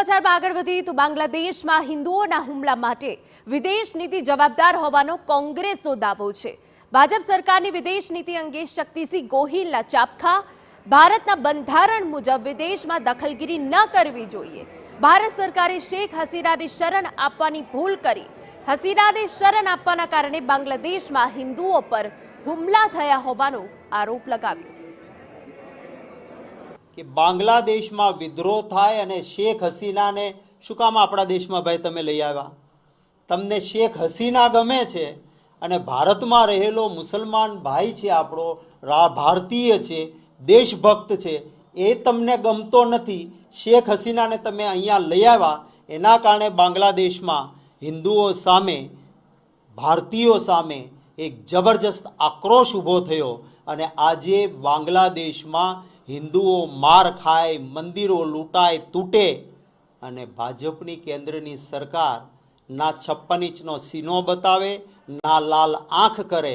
સમાચારમાં આગળ વધીએ તો બાંગ્લાદેશમાં હિન્દુઓના હુમલા માટે વિદેશ નીતિ જવાબદાર હોવાનો કોંગ્રેસનો દાવો છે। ભાજપ સરકારની વિદેશ નીતિ અંગે શક્તિસિંહ ગોહિલના ચાબખા। ભારતના બંધારણ મુજબ વિદેશમાં દખલગીરી ન કરવી જોઈએ। ભારત સરકારે શેખ હસીનાને શરણ આપવાની ભૂલ કરી। હસીનાને શરણ આપવાના કારણે બાંગ્લાદેશમાં હિન્દુઓ પર હુમલા થયા હોવાનો આરોપ લગાવ્યો। कि बांग्लादेश में विद्रोह थाय अने शेख हसीना ने शू काम अपना देश में भाई तमे लई आव्या? तमने शेख हसीना गमे छे अने भारत में रहेलो मुसलमान भाई छे, आपणो भारतीय छे, देशभक्त छे, ए तमने गमतो नथी। शेख हसीना ने तमे अहींया लई आव्या, एना कारणे बांग्लादेश में हिंदुओ सामे, भारतीयों सामे एक जबरदस्त आक्रोश ऊभो थयो अने आजे बांग्लादेश में हिंदुओ मार खाए, मंदिरों लूंटाय, तूटे अने भाजपनी केन्द्रनी सरकार ना 56 इंचनो सीनो बतावे, ना लाल आँख करे